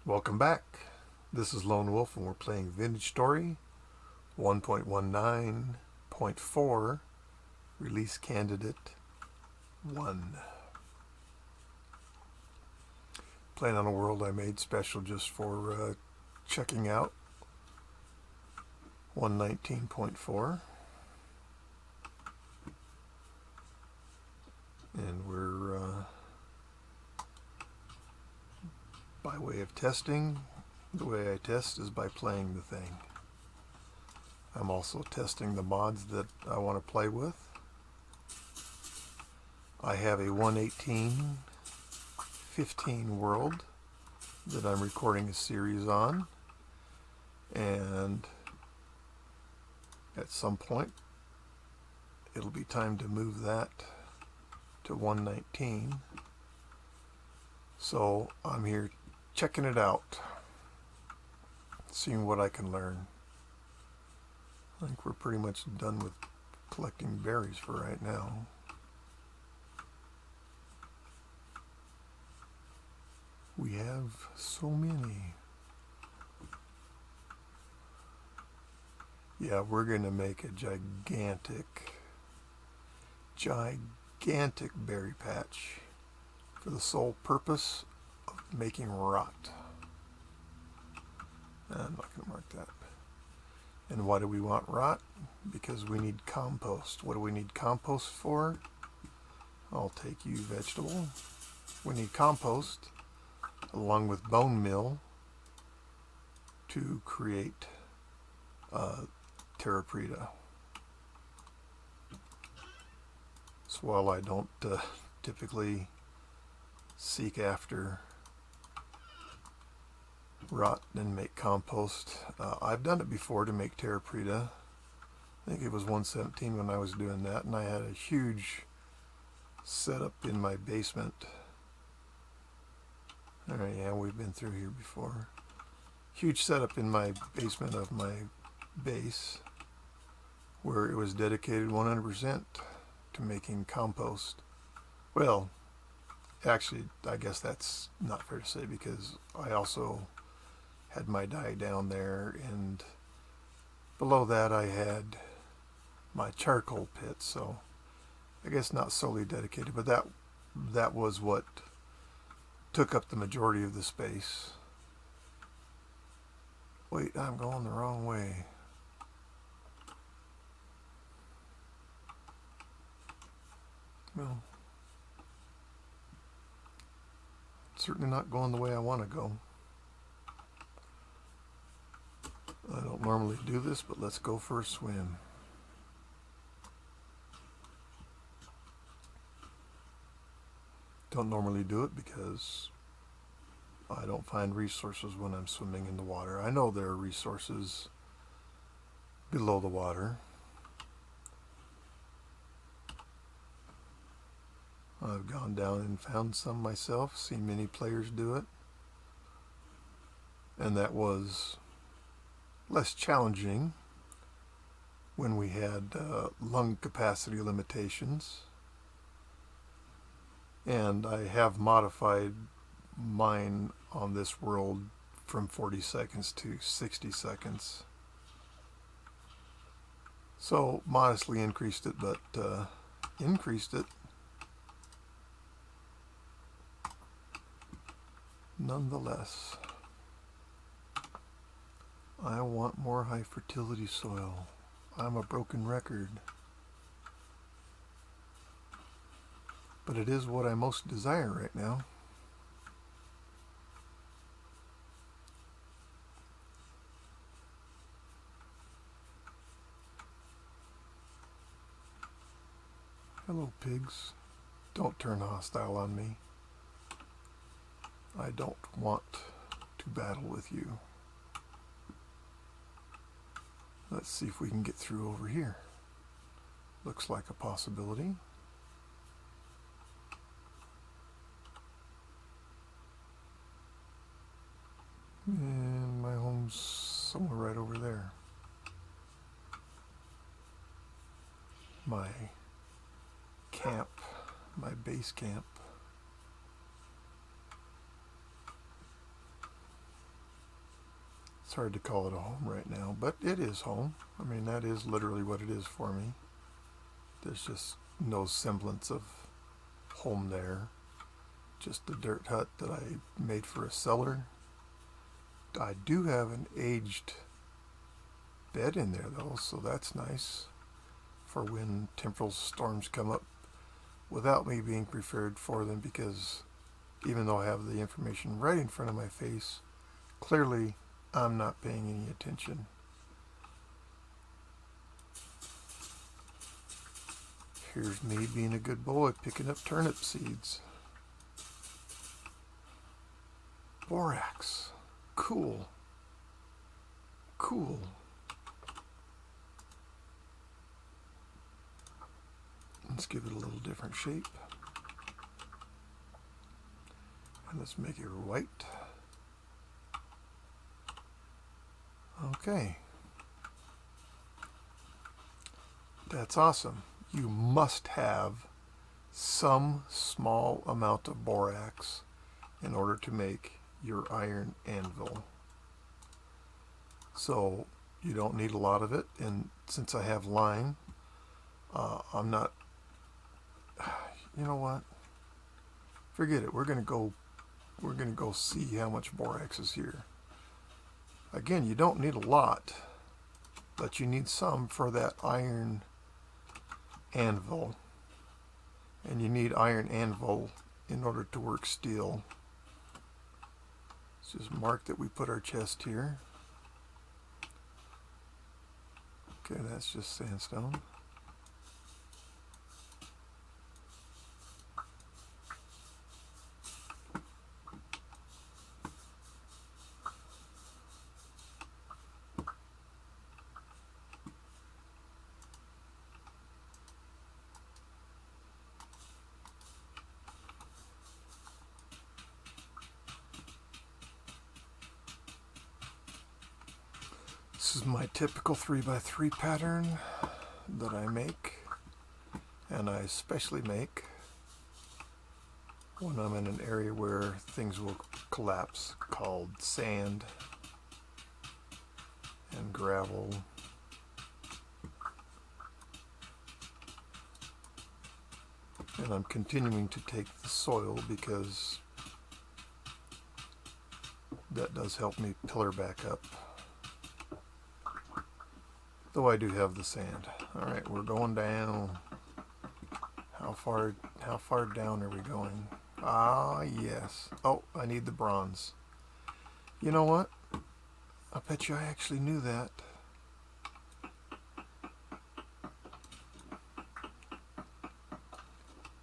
Welcome back. This is Lone Wolf and we're playing Vintage Story 1.19.4 Release Candidate 1. Playing on a world I made special just for checking out 119.4. And we're by way of testing. The way I test is by playing the thing. I'm also testing the mods that I want to play with. I have a 1.18.15 world that I'm recording a series on, and at some point it'll be time to move that to 1.19. So I'm here checking it out, seeing what I can learn. I think we're pretty much done with collecting berries for right now. We have so many. Yeah, we're going to make a gigantic berry patch for the sole purpose of making rot. I'm not going to mark that. And why do we want rot? Because we need compost. What do we need compost for? I'll take you, vegetable. We need compost along with bone meal to create terra preta. So while I don't typically seek after rot and make compost, I've done it before to make terra preta. I think it was 117 when I was doing that, and I had a huge setup in my basement. Alright, yeah, we've been through here before. Huge setup in my basement of my base where it was dedicated 100% to making compost. Well, actually, I guess that's not fair to say, because I also had my dye down there, and below that I had my charcoal pit, so I guess not solely dedicated, but that was what took up the majority of the space. Wait, I'm going the wrong way. Well, certainly not going the way I want to go. I don't normally do this, but let's go for a swim. Don't normally do it because I don't find resources when I'm swimming in the water. I know there are resources below the water. I've gone down and found some myself, seen many players do it, and that was less challenging when we had lung capacity limitations. And I have modified mine on this world from 40 seconds to 60 seconds. So modestly increased it, but increased it nonetheless. I want more high fertility soil. I'm a broken record. But it is what I most desire right now. Hello, pigs. Don't turn hostile on me. I don't want to battle with you. Let's see if we can get through over here. Looks like a possibility. And my home's somewhere right over there. My camp, my base camp. It's hard to call it a home right now, but it is home. I mean, that is literally what it is for me. There's just no semblance of home there. Just a dirt hut that I made for a cellar. I do have an aged bed in there though, so that's nice for when temporal storms come up without me being prepared for them, because even though I have the information right in front of my face, clearly I'm not paying any attention. Here's me being a good boy picking up turnip seeds. Borax. Cool. Cool. Let's give it a little different shape. And let's make it white. Okay. That's awesome. You must have some small amount of borax in order to make your iron anvil. So you don't need a lot of it, and since I have lime, I'm not, you know what, forget it. We're gonna go see how much borax is here. Again, you don't need a lot, but you need some for that iron anvil, and you need iron anvil in order to work steel. Let's just mark that we put our chest here. Okay, that's just sandstone. This is my typical 3x3 pattern that I make, and I especially make when I'm in an area where things will collapse, called sand and gravel. And I'm continuing to take the soil because that does help me pillar back up. Though I do have the sand. Alright, we're going down. How far down are we going? Ah, yes. Oh, I need the bronze. You know what? I bet you I actually knew that.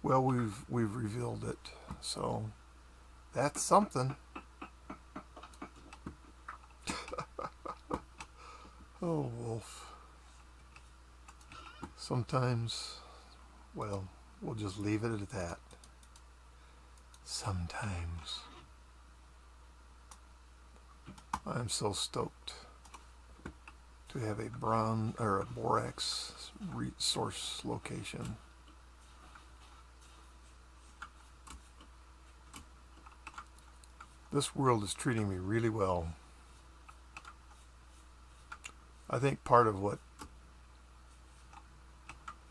Well, we've revealed it, so that's something. Oh, Wolf. Sometimes, well, we'll just leave it at that. Sometimes. I'm so stoked to have a borax source location. This world is treating me really well. I think part of what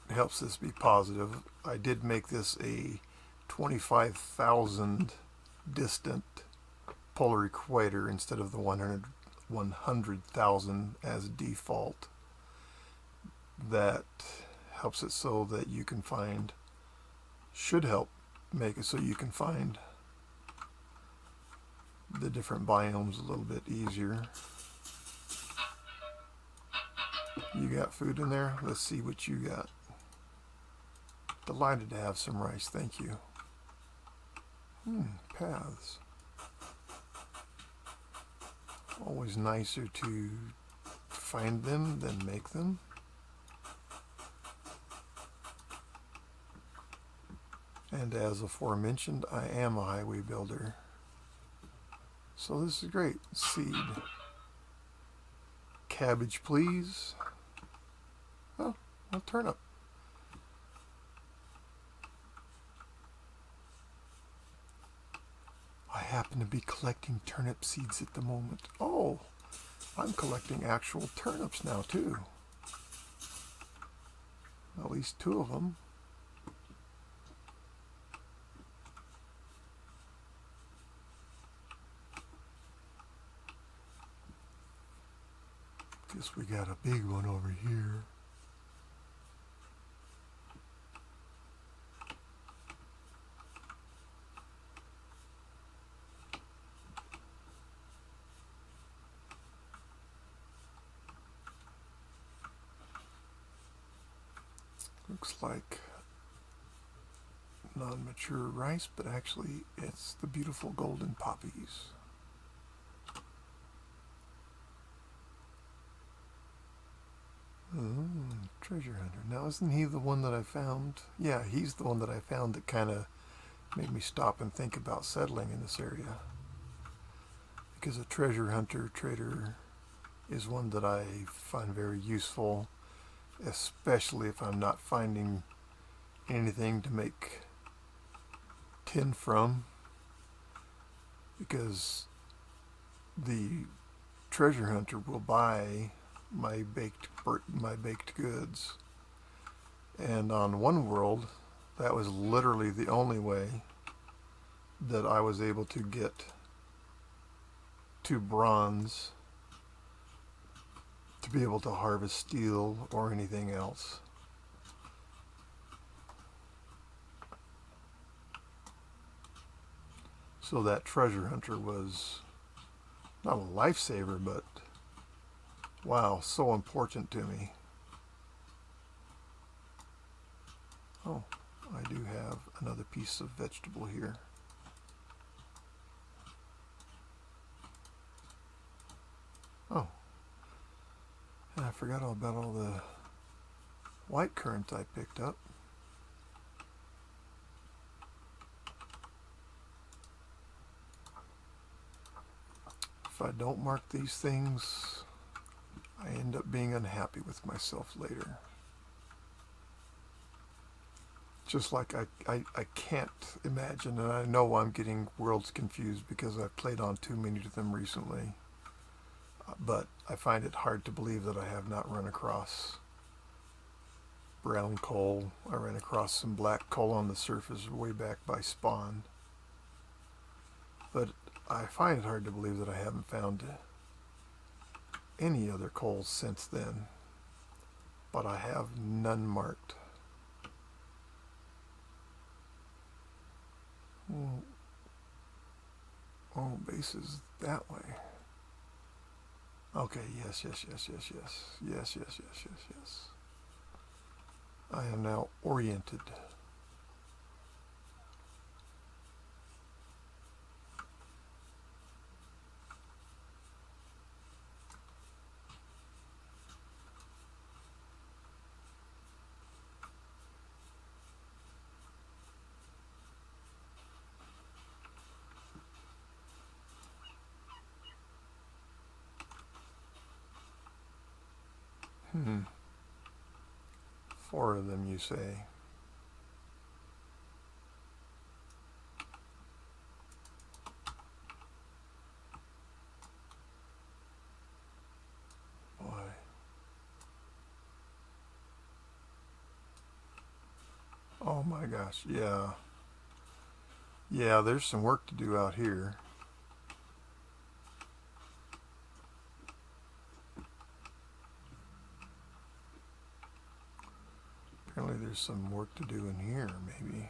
helps this be positive, I did make this a 25,000 distant polar equator instead of the 100,000 as default. That helps it so that you can find, should help make it so you can find the different biomes a little bit easier. You got food in there? Let's see what you got. Delighted to have some rice, thank you. Paths. Always nicer to find them than make them. And as aforementioned, I am a highway builder. So this is great. Seed. Cabbage, please. Oh, a turnip. I happen to be collecting turnip seeds at the moment. Oh, I'm collecting actual turnips now too. At least 2 of them. Guess we got a big one over here. Looks like non-mature rice, but actually it's the beautiful golden poppies. Treasure hunter. Now, isn't he the one that I found? Yeah, he's the one that I found that kind of made me stop and think about settling in this area. Because a treasure hunter trader is one that I find very useful, especially if I'm not finding anything to make tin from, because the treasure hunter will buy my baked goods, and on one world that was literally the only way that I was able to get to bronze to be able to harvest steel or anything else. So that treasure hunter was not a lifesaver, but wow, so important to me. Oh, I do have another piece of vegetable here. Oh, and I forgot all about all the white currant I picked up. If I don't mark these things, I end up being unhappy with myself later. Just like I can't imagine, and I know I'm getting worlds confused because I've played on too many of them recently, but I find it hard to believe that I have not run across brown coal. I ran across some black coal on the surface way back by spawn, but I find it hard to believe that I haven't found any other coals since then, but I have none marked. Oh, base is that way. Okay, yes. I am now oriented. Hmm. 4 of them, you say? Boy. Oh my gosh, yeah. Yeah, there's some work to do out here. Apparently there's some work to do in here, maybe.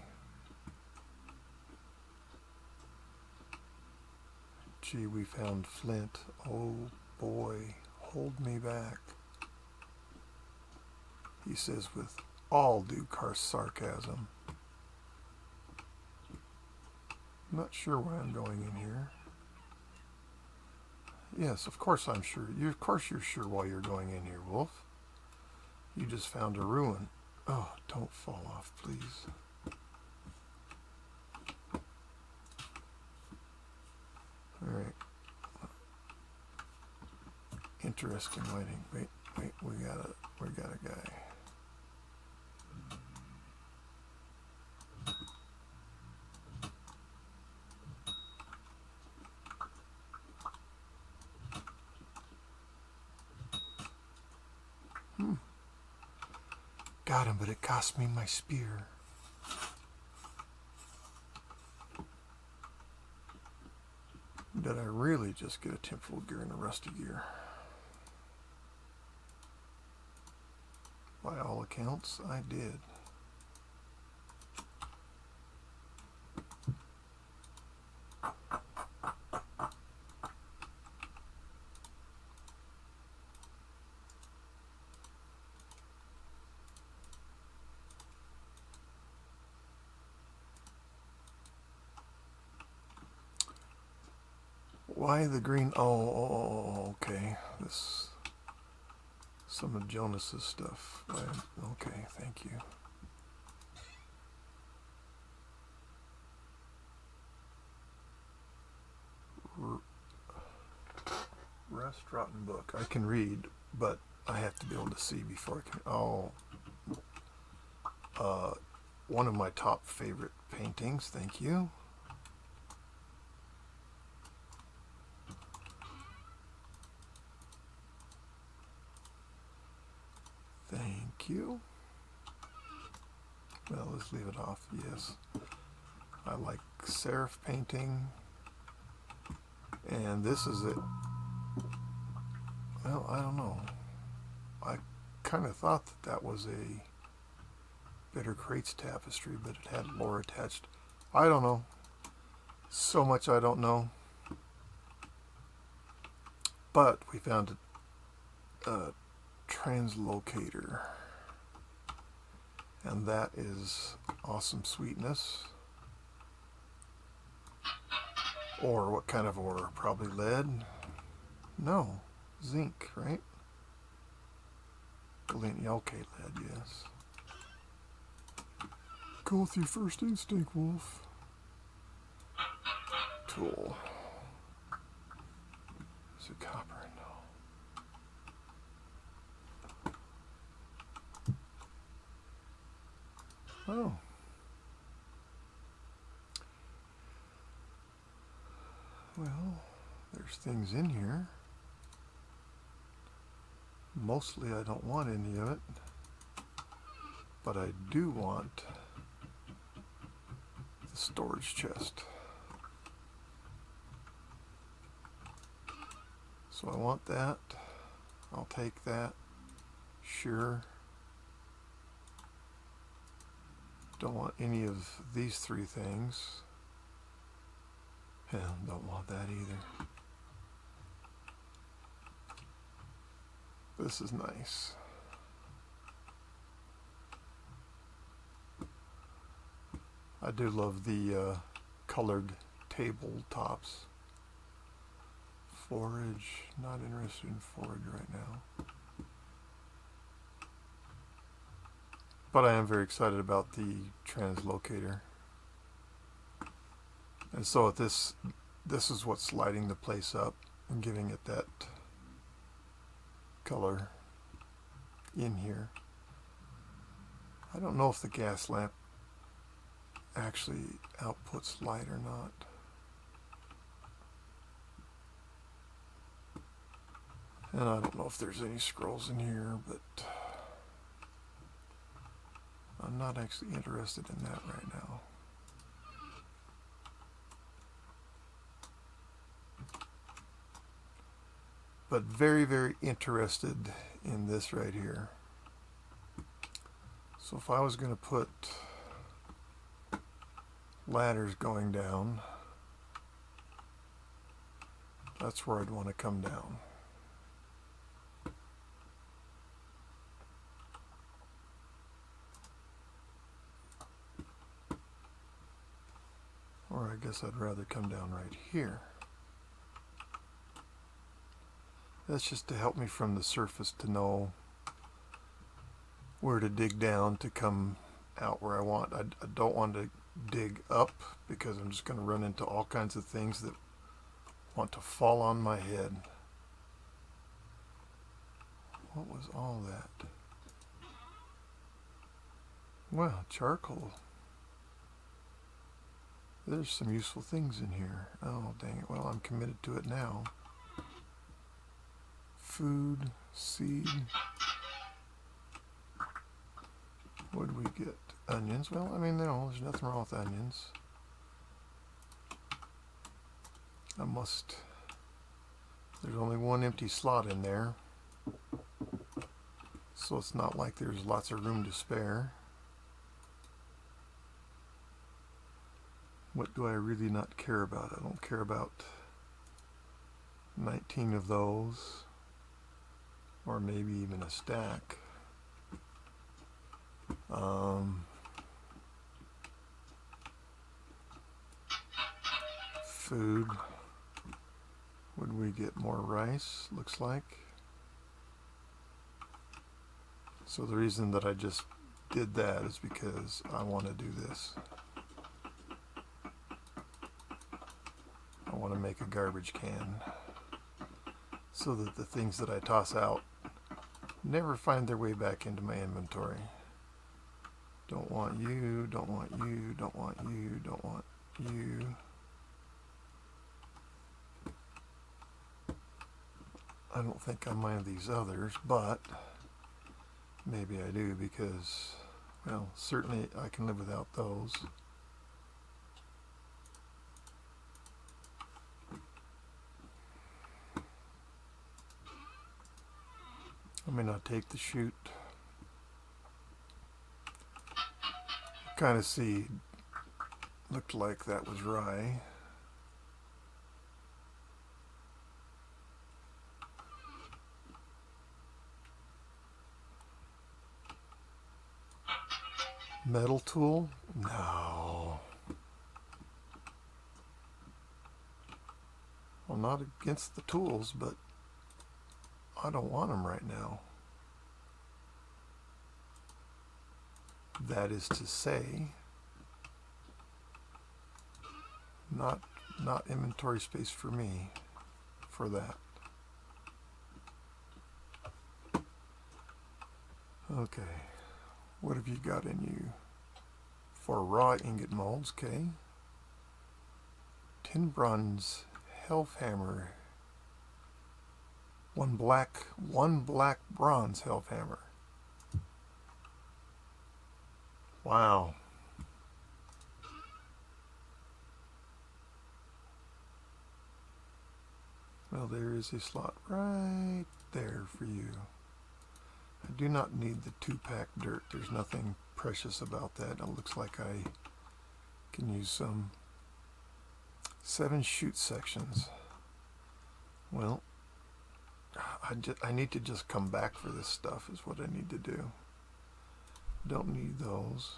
Gee, we found flint. Oh boy, hold me back. He says with all due sarcasm. I'm not sure why I'm going in here. Yes, of course I'm sure. Of course you're sure why you're going in here, Wolf. You just found a ruin. Oh, don't fall off, please. Alright. Interesting lighting. Wait, we got a guy. got him, but it cost me my spear. Did I really just get a temporal gear and a rusty gear? By all accounts, I did. Why the green? Oh, okay. This, some of Jonas's stuff. Okay, thank you. Restaurant and book. I can read, but I have to be able to see before I can. Oh, one of my top favorite paintings. Thank you. Thank you. Well, let's leave it off. Yes. I like serif painting. And this is it. Well, I don't know. I kind of thought that that was a Bitter Crates tapestry, but it had lore attached. I don't know. So much I don't know. But we found a translocator. And that is awesome sweetness. Or what kind of ore? Probably lead? No. Zinc, right? Okay, lead, yes. Go with your first instinct, Wolf. Tool. Is it copper? No. Oh. Well, there's things in here. Mostly I don't want any of it, but I do want the storage chest. So I want that. I'll take that. Sure. Don't want any of these three things. Hell, don't want that either. This is nice. I do love the colored tabletops. Forage, not interested in forage right now. But I am very excited about the translocator. And so this is what's lighting the place up and giving it that color in here. I don't know if the gas lamp actually outputs light or not. And I don't know if there's any scrolls in here, but I'm not actually interested in that right now. But very, very interested in this right here. So if I was going to put ladders going down, that's where I'd want to come down. Or I guess I'd rather come down right here. That's just to help me from the surface to know where to dig down to come out where I want. I don't want to dig up because I'm just going to run into all kinds of things that want to fall on my head. What was all that? Well, charcoal. There's some useful things in here. Oh, dang it. Well, I'm committed to it now. Food, seed. What did we get? Onions. Well, I mean, no, there's nothing wrong with onions. There's only one empty slot in there, so it's not like there's lots of room to spare. What do I really not care about? I don't care about 19 of those, or maybe even a stack. Food. Would we get more rice? Looks like. So the reason that I just did that is because I want to do this. I want to make a garbage can so that the things that I toss out never find their way back into my inventory. Don't want you, don't want you, don't want you, don't want you. I don't think I mind these others, but maybe I do because, well, certainly I can live without those. I may not take the chute. Kind of see, looked like that was rye. Metal tool? No. I'm not against the tools, but I don't want them right now. That is to say, not inventory space for me for that. Okay. What have you got in you? For raw ingot molds, okay. Tin bronze health hammer. One black bronze health hammer. Wow. Well, there is a slot right there for you. I do not need the 2-pack dirt. There's nothing precious about that. It looks like I can use some 7 chute sections. Well, I need to just come back for this stuff is what I need to do. Don't need those.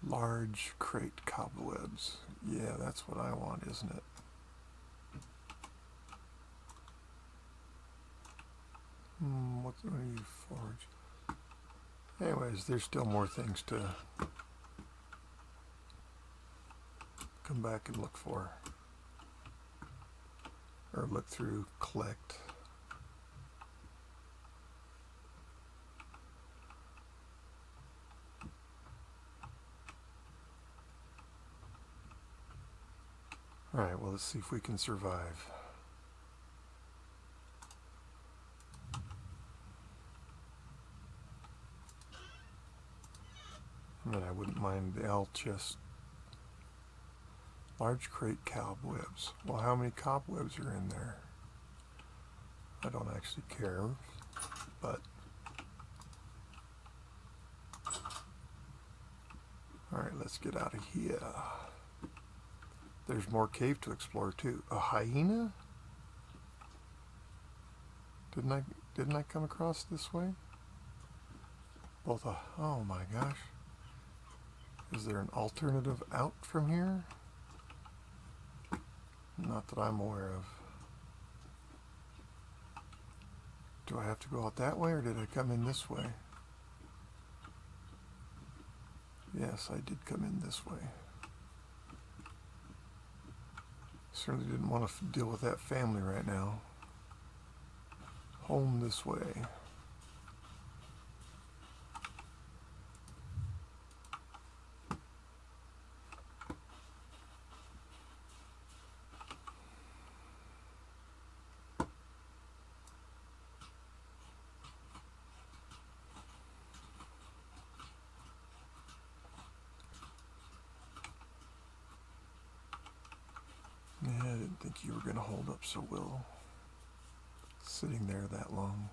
Large crate cobwebs. Yeah, that's what I want, isn't it? What do you forge? Anyways, there's still more things to come back and look for. Or look through, collect. Alright, well, let's see if we can survive. I mean, I wouldn't mind the L chest. Large crate cobwebs. Well, how many cobwebs are in there? I don't actually care, but... Alright, let's get out of here. There's more cave to explore too. A hyena? Didn't I come across this way? Oh my gosh. Is there an alternative out from here? Not that I'm aware of. Do I have to go out that way or did I come in this way? Yes, I did come in this way. Certainly didn't want to deal with that family right now. home this way. Yeah, I didn't think you were going to hold up so well, sitting there that long.